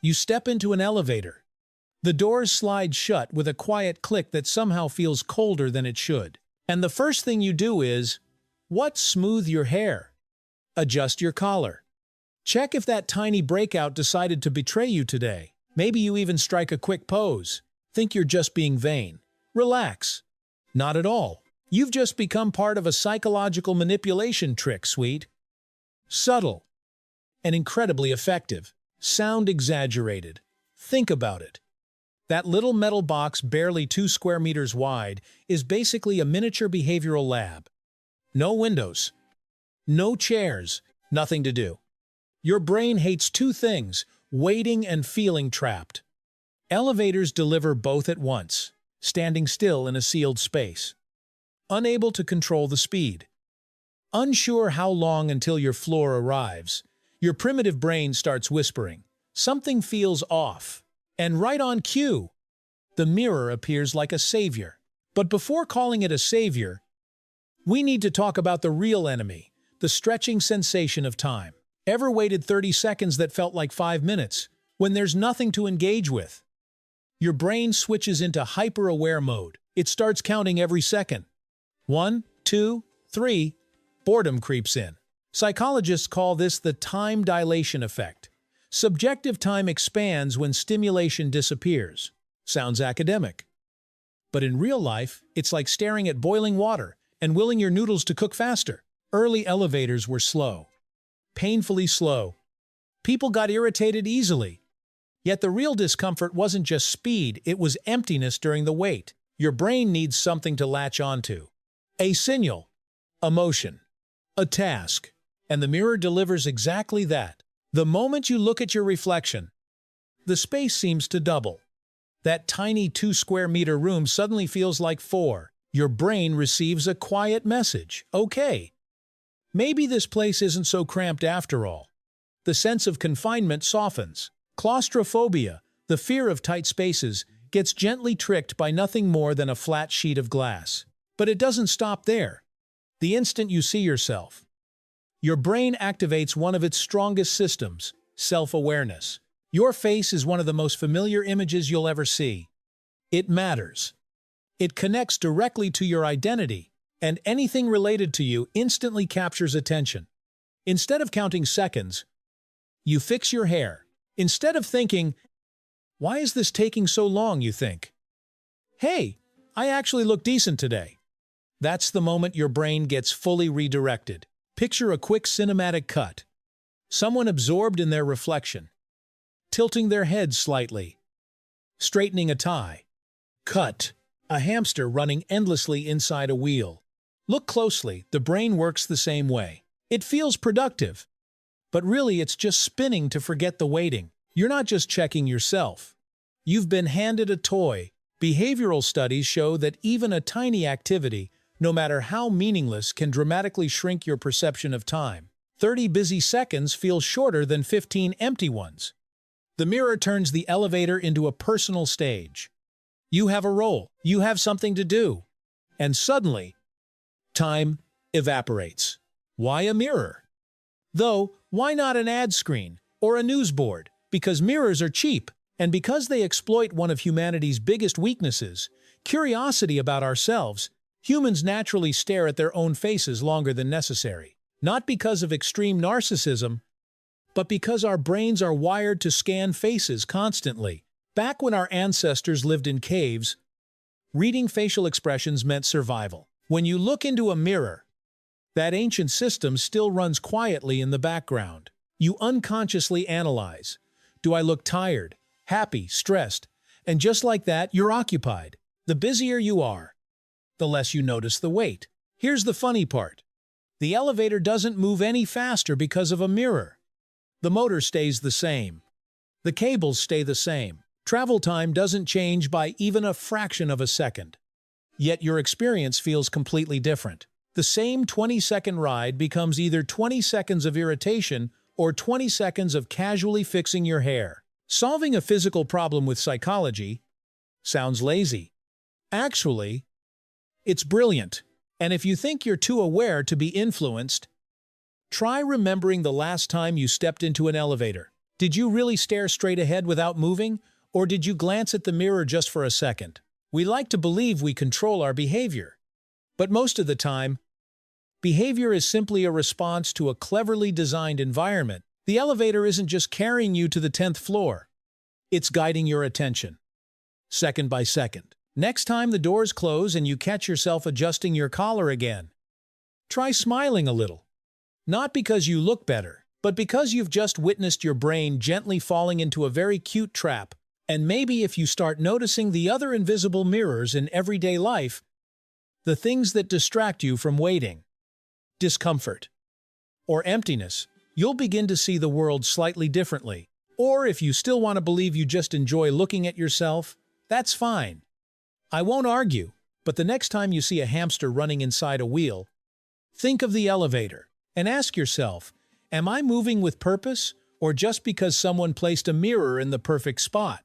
You step into an elevator. The doors slide shut with a quiet click that somehow feels colder than it should. And the first thing you do is, what? Smooth your hair. Adjust your collar. Check if that tiny breakout decided to betray you today. Maybe you even strike a quick pose. Think you're just being vain. Relax. Not at all. You've just become part of a psychological manipulation trick, sweet. Subtle and incredibly effective. Sound exaggerated. Think about it. That little metal box, barely 2 square meters wide, is basically a miniature behavioral lab. No windows. No chairs. Nothing to do. Your brain hates two things: waiting and feeling trapped. Elevators deliver both at once, standing still in a sealed space. Unable to control the speed. Unsure how long until your floor arrives, your primitive brain starts whispering. Something feels off. And right on cue, the mirror appears like a savior. But before calling it a savior, we need to talk about the real enemy, the stretching sensation of time. Ever waited 30 seconds that felt like 5 minutes, when there's nothing to engage with? Your brain switches into hyper-aware mode. It starts counting every second. 1, 2, 3. Boredom creeps in. Psychologists call this the time dilation effect. Subjective time expands when stimulation disappears. Sounds academic. But in real life, it's like staring at boiling water and willing your noodles to cook faster. Early elevators were slow. Painfully slow. People got irritated easily. Yet the real discomfort wasn't just speed, it was emptiness during the wait. Your brain needs something to latch onto. A signal, a motion, a task, and the mirror delivers exactly that. The moment you look at your reflection, the space seems to double. That tiny 2 square meter room suddenly feels like 4. Your brain receives a quiet message. Okay, maybe this place isn't so cramped after all. The sense of confinement softens. Claustrophobia, the fear of tight spaces, gets gently tricked by nothing more than a flat sheet of glass. But it doesn't stop there. The instant you see yourself, your brain activates one of its strongest systems, self-awareness. Your face is one of the most familiar images you'll ever see. It matters. It connects directly to your identity, and anything related to you instantly captures attention. Instead of counting seconds, you fix your hair. Instead of thinking, "Why is this taking so long?" you think, "Hey, I actually look decent today." That's the moment your brain gets fully redirected. Picture a quick cinematic cut. Someone absorbed in their reflection, tilting their head slightly, straightening a tie. Cut. A hamster running endlessly inside a wheel. Look closely, the brain works the same way. It feels productive, but really it's just spinning to forget the waiting. You're not just checking yourself. You've been handed a toy. Behavioral studies show that even a tiny activity, no matter how meaningless, can dramatically shrink your perception of time. 30 busy seconds feel shorter than 15 empty ones. The mirror turns the elevator into a personal stage. You have a role, you have something to do. And suddenly, time evaporates. Why a mirror? Though, why not an ad screen or a news board? Because mirrors are cheap, and because they exploit one of humanity's biggest weaknesses, curiosity about ourselves. Humans naturally stare at their own faces longer than necessary. Not because of extreme narcissism, but because our brains are wired to scan faces constantly. Back when our ancestors lived in caves, reading facial expressions meant survival. When you look into a mirror, that ancient system still runs quietly in the background. You unconsciously analyze. Do I look tired, happy, stressed? And just like that, you're occupied. The busier you are, the less you notice the wait. Here's the funny part. The elevator doesn't move any faster because of a mirror. The motor stays the same. The cables stay the same. Travel time doesn't change by even a fraction of a second. Yet your experience feels completely different. The same 20-second ride becomes either 20 seconds of irritation or 20 seconds of casually fixing your hair. Solving a physical problem with psychology sounds lazy. Actually, it's brilliant. And if you think you're too aware to be influenced, try remembering the last time you stepped into an elevator. Did you really stare straight ahead without moving, or did you glance at the mirror just for a second? We like to believe we control our behavior. But most of the time, behavior is simply a response to a cleverly designed environment. The elevator isn't just carrying you to the 10th floor. It's guiding your attention, second by second. Next time the doors close and you catch yourself adjusting your collar again, try smiling a little. Not because you look better, but because you've just witnessed your brain gently falling into a very cute trap. And maybe if you start noticing the other invisible mirrors in everyday life, the things that distract you from waiting, discomfort, or emptiness, you'll begin to see the world slightly differently. Or if you still want to believe you just enjoy looking at yourself, that's fine. I won't argue, but the next time you see a hamster running inside a wheel, think of the elevator and ask yourself, am I moving with purpose or just because someone placed a mirror in the perfect spot?